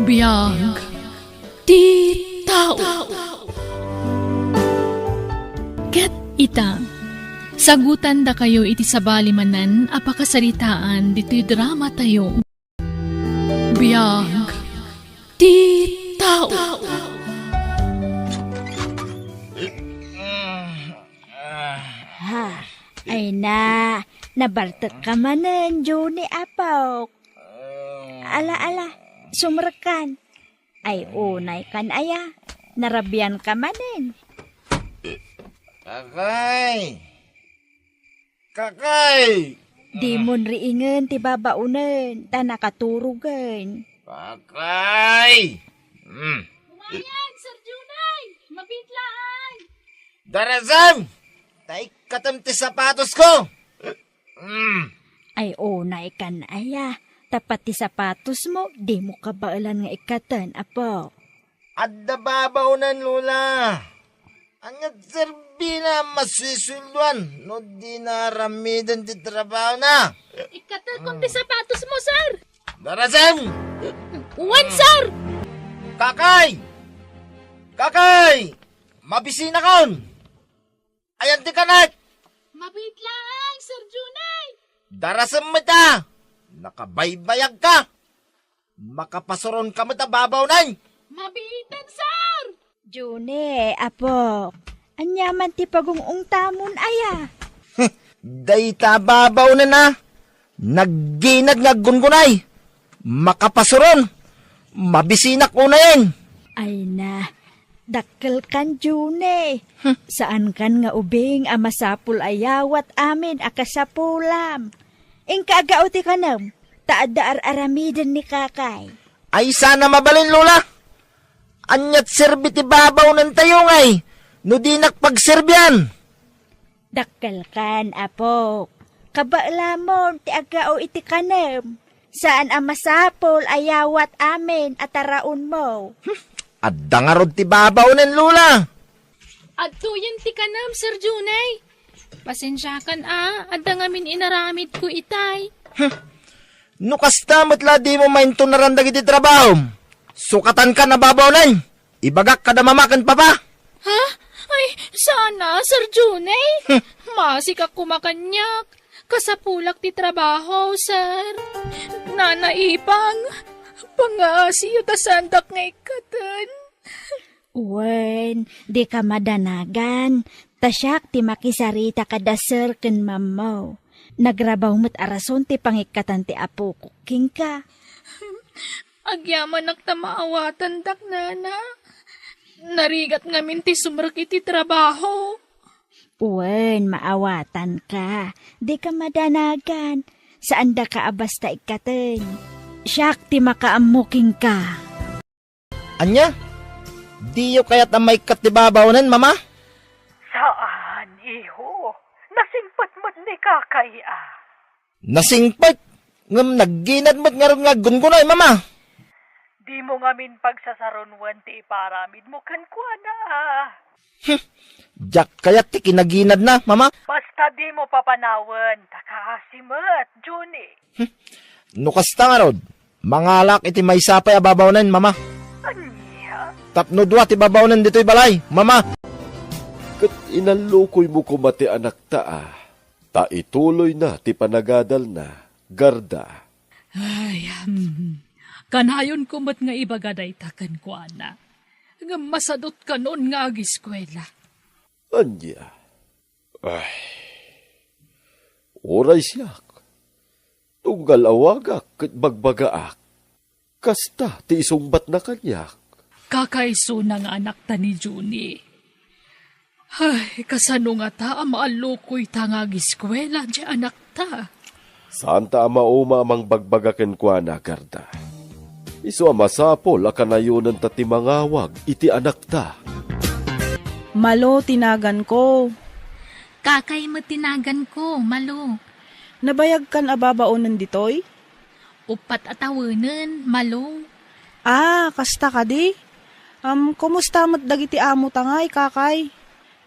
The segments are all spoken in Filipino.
Biyag ti tao. Ket ita, sagutan da kayo iti sabali manan apakasaritaan dito'y drama tayo. Biyag ti tao. Ay na, nabartek ka manan, Juni Apok. Ala, sumrekan. Ay unay kan aya, narabyan ka manan. Kakay! Di mon riingen ti babaunen, ta nakaturugan. Kakay! Umayan, Sir Junay! Mapitlaan! Darazam! Tay katamti sapatos ko! Ay unay kan aya, tapat ti sapatos mo, di mo kabaalan nga ikatan, Apok. Adda babaw nan lula! Anyat serbina masisulwan no di naramidan ti trabaho na! Ikatal kong ti sapatos mo, sir! Darazam! Uwan, sir! Kakay! Kakay! Mabisina kon! Ayan ti kanak! Mapitlaan, Sir Junay! Darasam mo ta! Nakabaybayag ka! Makapasuron ka mo ta babaw nan! Mabitan, sir! Juni, Apok, anyaman ti pagungong tamon aya. Dayta babaw na! Nagginag nga gungunay! Makapasuron! Mabisinak una yan! Ay na, dakkel kan Juni. Saan kan nga ubing amasapul ayawat amin akasapulam. Ingka agauti ka nam, taada aramidan ni kakay. Ay sana mabalin lula! Anyat serbiti babaw ng tayo ngay! No di nakpagserbyan! Dakkel kan, Apok. Kabaalamon ti agao iti kanam. Saan amasapul ayawat amin at taraon mo. Adda nga rod ti babaw ng lula! Adtuyan ti kanam, Sir Junay! Pasensyakan adda ngamin inaramid ko itay. No kasta matla di mo mainto narandag iti trabaho. Sukatan ka na babaw nan. Ibagak ka na mamakan pa pa. Ha? Ay, sana, Sir Junay. Masik ako makanyak. Kasapulak ti trabaho, sir. Nanaipang. Pangasiyo ta sandak nga ikatan. Wen, di ka madanagan. Tasyak ti makisarita kada sir ken mamaw. Nagrabaw mo't arason ti pangikatan ti apo kuking ka. Agyaman nagtamaawatan dak nana. Narigat ngamin ti sumrek iti trabaho. Wen, maawatan ka. Di ka madanagan. Saan da ka abasta ikaten. Siyak ti makaamuking ka. Anya? Diyo kaya't amay kat ti babaw nan, mama? Saan, iho? Nasingpat mo't ni kakay Nasingpat? Ngam nagginad mo't nga ron nga gungunay, mama? Di mo ngamin pagsasarunwan ti iparamid mo kan kuana Jack kaya't ti kinaginad na, mama? Basta di mo papanawan, takasimat, Juni. No kasta nga rod, mangalak iti may sapay ababaw nan, mama? Anya? Tapno dua ti babaw nan dito'y balay, mama? Kat inalukoy mo kumati anak ta ituloy na ti panagadal na, garda. Ay, kanayon kumot nga ibagaday takan ko, ana. Nga masadot ka noon nga agiskwela. Anya? Ay, oray siyak. Tunggal awagak kat bagbagaak. Kasta ti isungbat na kanyak. Kakaiso na nga anak ta ni Juni. Ay, kasano nga ta maalukoy ta nga agiskwela di anak ta. Santa amauma amang bagbagaken kwa na, garda. Isu amasapol akanayunan ta ti mangawag iti anak ta. Malo, tinagan ko. Kakay matinagan ko, malo. Nabayag kan ababaonan ditoy? Upat atawanan, malo. Kasta ka di? Kumusta mat dagiti amo tangay, kakay?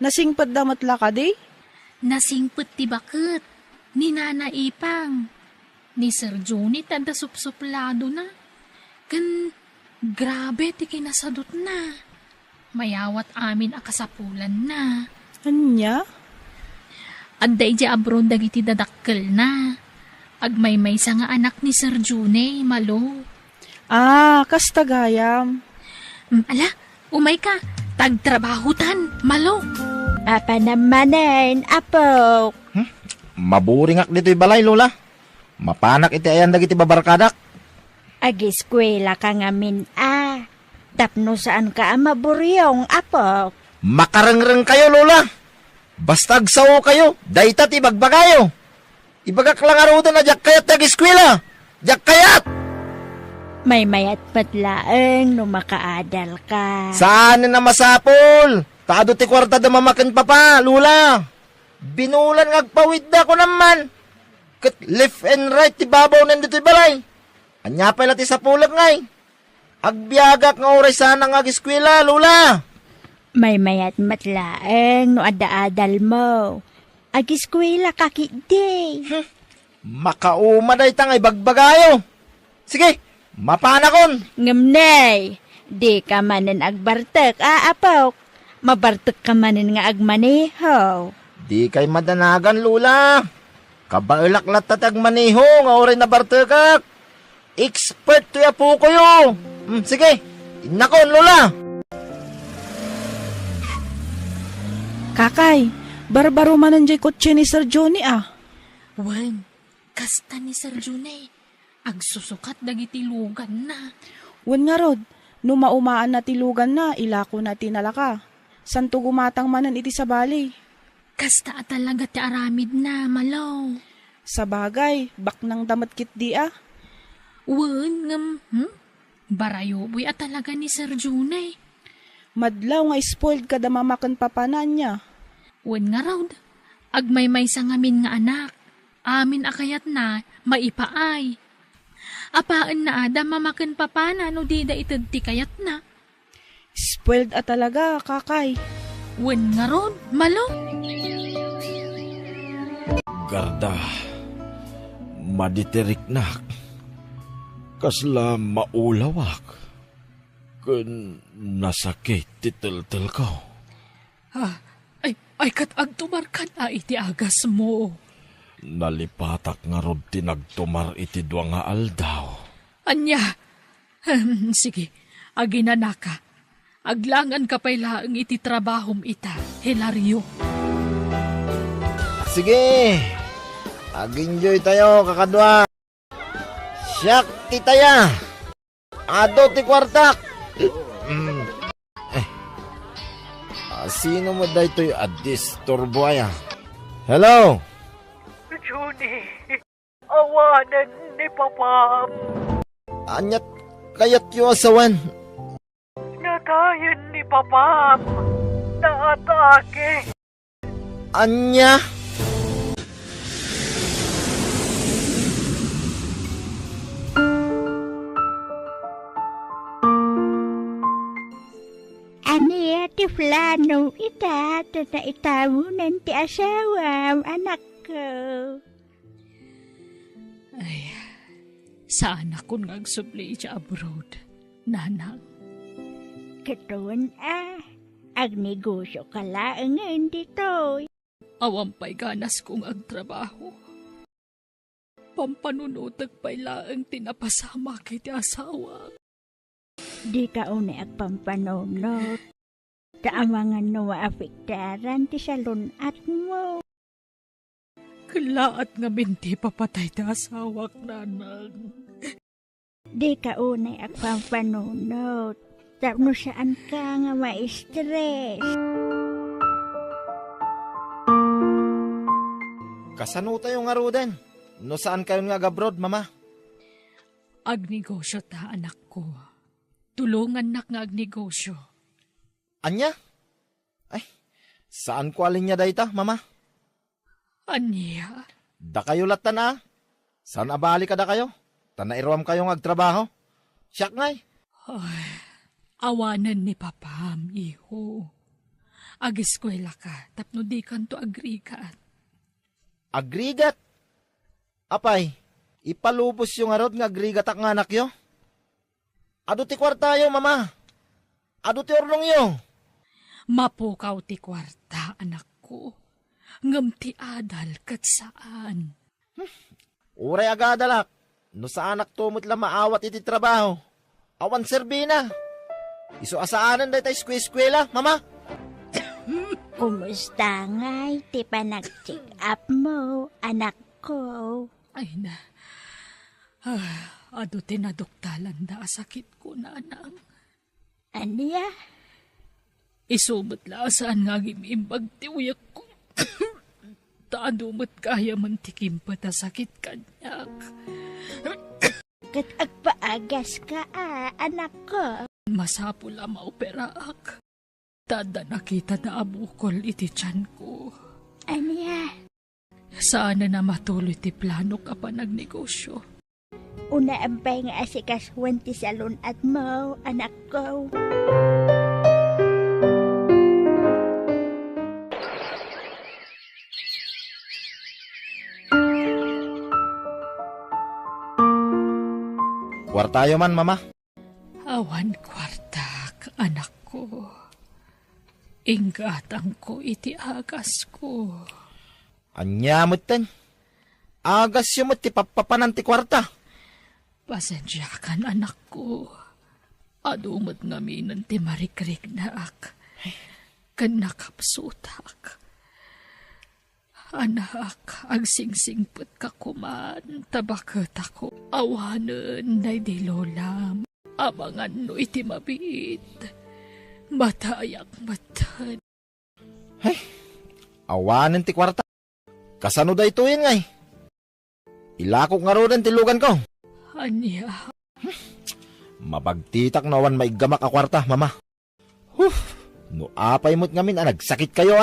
Nasingpad damat la ka di? Nasingput ti bakit. Ni Nana Ipang. Ni Sir Johnny tanda supsuplado na. Kan Grabe, ti kinasadot na. Mayawat amin akasapulan na. Anya? Adday di abroad dagiti dadakkel na. Agmaymay sa nga anak ni Sir June, malo. Ah, kastagayam. Ala, umay ka. Tagtrabahutan, malo. Apa namanen, apo. Maburingak dito'y balay, Lola. Mapanak iti ayan dagiti babarkadak. Agiskwela ka ngamin Tapno saan ka maburyong, apo. Makarengreng kayo, Lola. Basta agsaw kayo, dayta ti bagbagayo. Ibagak lang arudan na jak kayat tag-eskwela. Jak kayat! May mayat patlaeng no makaadal ka. Saan na masapol? Tado ti kwarta da mamakan papa, Lola. Binulan ngagpawid da ko naman. Kat left and right ti babaw nandito balay. Anya pala ti sapulag ngay. Agbiagak nga oray sana nga ag-eskwela, Lola. May mayat matlaeng no ada-adal mo. Agiskwela ka kiti. Makauma day tangay bagbagayo. Sige, mapanakon. Ngamnay, di ka manen agbartek, apok. Mabartek ka manen nga agmaneho. Di kay madanagan, Lola. Kabailak latatag maniho nga oray na bartekak. Expert to ya po kayo. Sige, inakon, Lola. Kakay, barbaro manan jay kotse ni Sir Johnny Wen, kasta ni Sir June. Agsusukat dagiti lugan na. Wen nga rod, no maumaan na tilugan na, ilako na tinalaka. Santo gumatang manan iti sa bali. Kasta talaga ti aramid na, malo. Sa bagay, bak nang damat kit di Wen, barayoboy at talaga ni Sir June. Madlaw nga spoiled kada mamakan papanan niya. Wen nga raw, agmaymay sa ngamin nga anak. Amin akayat na, maipaay. Apaan na ada mamakan papana no di da itad ti kayat na. Spoiled talaga, kakay. Wen nga ron, malo. Garda, maditerik nak. Kasla maulawak. Kun nasakit titil-til ko. Ay kat agtumarkan na iti agas mo. Nalipatak nga rod tinagtumar iti dua nga aldaw. Anya, sige, aginana ka. Aglangan ka pa'y laang iti trabahom ita, Hilario. Sige, ag-enjoy tayo, kakadwa. Siyak, titaya. Ado ti kwartak. Sino mo da ito'y adisturbo aya? Hello? Junie, awanan ni Papa. Anyat kayat yung asawan. Natayan ni Papa. Naatake. Anya? Ania ti flano ita na itamunan ti asawam, anak ko. Ay, saan akong agsubli siya abroad, nanang. Katuan agnegosyo ka lang ngayon dito. Awampay ganas kong agtrabaho. Pampanunutag pa'y laang tinapasama kiti asawa. Di ka unay agpampanunot. Taamangan no maapektaran ti salunat mo. Kalaat nga binti papatay ti asawak, nanang. Di ka unay agpampanunot. Tapno saan ka nga ma-stress. Kasano tayo nga ruden? No saan kayo nga abroad, mama? Agnegosyo ta, anak ko. Tulungan nak nga agnegosyo. Anya? Ay, saan ko alin niya dayta, mama? Anya? Da kayo latan Saan abali ka da kayo? Tanairuam kayong agtrabaho? Siyak ngay. Ay, awanan ni papam, iho. Agiskwela ka, tapno di kanto agrikat. Agrigat? Apay, ipalubos yung arod nga agrigat ak nga anak yo? Ado ti kwarta yo, mama. Ado ti ornong yo. Mapukaw ti kwarta, anak ko. Ngam ti adal kat saan. Uray agadalak. No sa anak tumot lang maawat iti trabaho. Awan serbina. Iso asaanan day tayo eskwela, mama. Kumusta ngay? Ti pa nag-check up mo, anak ko. Ay na. Ado tinaduktalan da sakit ko na anang. Aniya? Isumot la saan nga gimimbag ti uyak ko. Taadumot kaya mantikim pa ta sakit kanyak. Kat agpaagas ka, anak ko. Masapul ang maoperaak. Tada nakita na abukol iti tiyan ko. Aniya? Sana na matuloy ti plano ka pa nagnegosyo. Una ampay nga asikaswan ti salon at mo, anak ko. Kwartayo man, mama. Awan kwartak, anak ko. Inggatang ko iti agas ko. Anya ten. Agas yung ti papapanan ti kwarta. Pasensya kan, anak ko. Adumot ngaminan ti marikrik na ak. Kanakapsutak. Anak, agsingsingput ka kuman, tabakot ako. Awanan na di lolam. Abangan no iti mabit. Matayak matan. Awanin ti kwarta. Kasano da ito yun ngay? Ilakok nga ron ti lugan ko. Anya, Mabagtitak na awan maigamak a kwarta, mama. No apay mo't ngamin, nagsakit kayo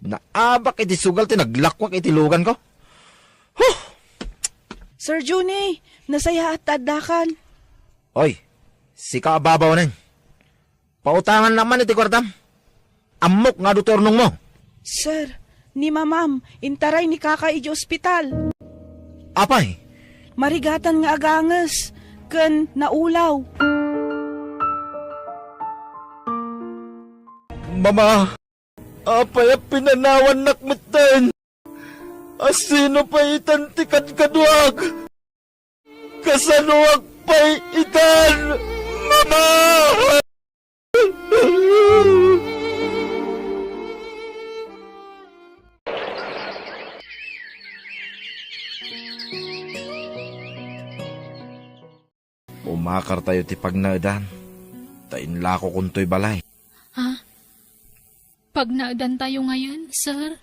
Naabak iti sugal ti naglakwak iti lugan ko. Sir Juni, nasaya at tadakan. Oy, si kaababaw nin. Pautangan naman iti kwartam. Amok nga do turnong mo. Sir, ni mamam, intaray ni kaka iji ospital. Apay, Marigatan nga aganges, ken naulaw. mama, apay pinanawan nakmutan. Asino pa itan ti kadkaduag? Kasanuag pa'y itan, mama! Umakar tayo ti pagnaudan. Tainla ko kunto'y balay. ha? Pag naadan tayo ngayon, sir?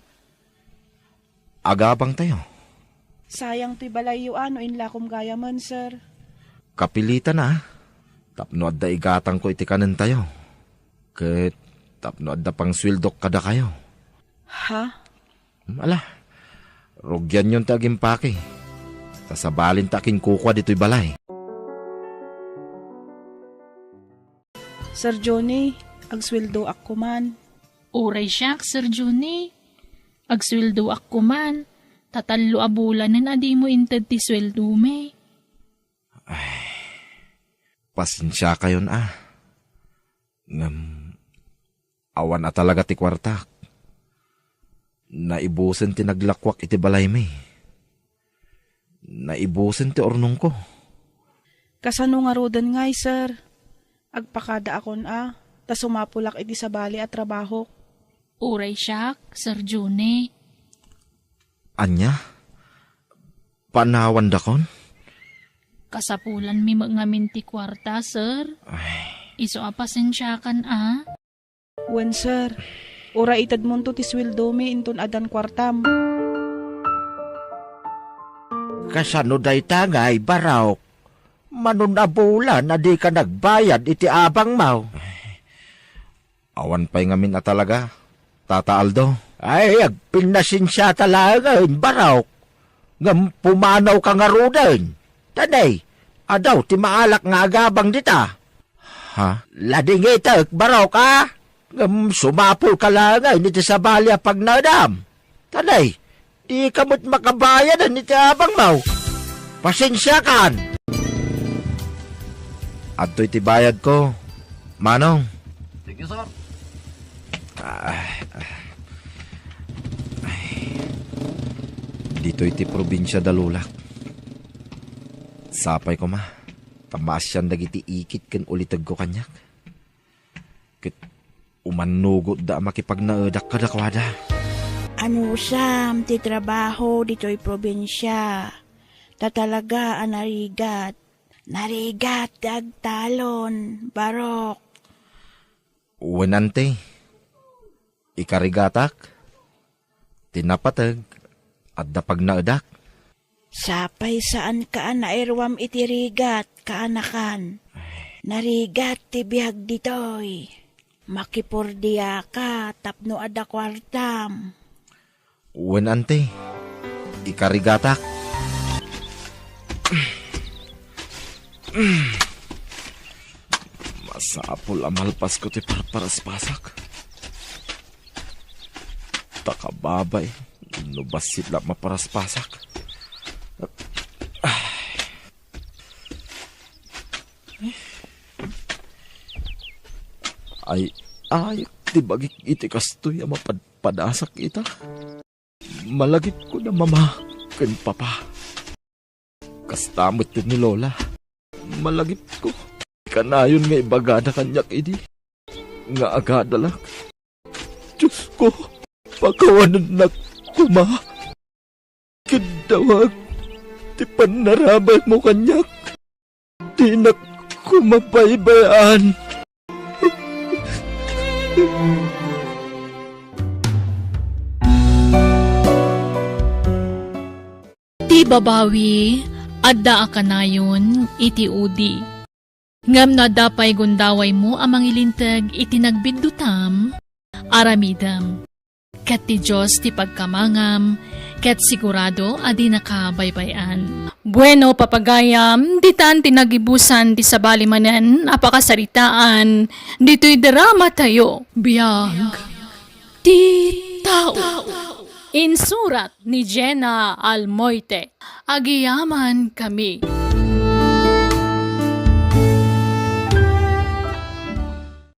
Agabang tayo. Sayang ti balayo ano inlakom gayaman, sir. Kapilitan na. Tapno adda igatang ko iti kanan tayo. Ket tapno adda pang swildok kada kayo. Ha? Ala, rugyan yun taging pake. Tasabalin takin kukwa dito'y balay. Sir Johnny, agsweldo ako man. Uray siyak, Sir Juni. Agsweldo ako man. Tatalo a bulanan adi mo inted ti sweldo me. Pasensya kayon awan a talaga ti kwartak. Naibusen ti naglakwak iti balay me. Naibusen ti ornong ko. Kasano nga rodan ngay, sir? Agpakada akon ta sumapulak iti sa bali at trabaho. Uray siyak, Sir Juni. Anya? Panawan dakon? Kasapulan mi ngamin ti kwarta, sir. Iso a pasensyakan Wen, sir. Ura itad mo to ti sweldo mi inton adan kwartam. Kasano day tangay baraw? Manunabulan na di ka nagbayad iti abang mau. Awan pa'y ngamin na talaga, Tata Aldo. Ay, agpinasinsya talaga baraw. Ngam pumanaw ka nga rudan. Taday, adaw ti maalak nga agabang dita. Ha? Lading itak baraw ka? Ngam sumapol ka lang iti sa balya pag nadam. Taday, Di kamot makabayad ni ti abang mau. Pasensya kan. Adto'y ti bayad ko. Manong. Sige, sir. Dito'y ti probinsya dalulak. Sapay ko ma. Tamaas yan dagiti ikit ken ulitag ko kanyak. Kit umanugot da makipagnaedak kadakwada. Ano Sam, ti trabaho dito'y probinsya. Tatalaga narigat. Narigat dagtalon, barok. Wenante. Ikarigatak. Tinapatag. At dapag naedak. Sapay saan ka nairwam itirigat, kaanakan. Narigat ti biyag ditoy. Makipurdiya ka, tapno ada kwartam. Wenante. Ikarigatak. Masapol amalpas ko ti parparaspasak. Takababay. Nubasit lang maparaspasak. Ay, ti bagik iti kastoy ang mapadpadasak ita. Malagip ko na mama ken papa. Kastamot ni Lola. Malagip ko. Kanayon nga ibagada kanyak idi. Nga agadalak. Diyos ko, pakawanan na kuma. Kadawag, ti panarabay mo kanyak. Di na kumabaybayan. Ti babawi, adda akanayon, iti udi. Ngam na dapay gundaway mo amang ilintag iti nagbiddutam, aramidam. Kat ti Diyos ti pagkamangam, kat sigurado adi nakabaybayan. Bueno papagayam, ditan tinagibusan ti sabalimanan, apakasaritaan, dito'y drama tayo, biyag, ti tao. Insurat ni Jenna Almoite, agiyaman kami.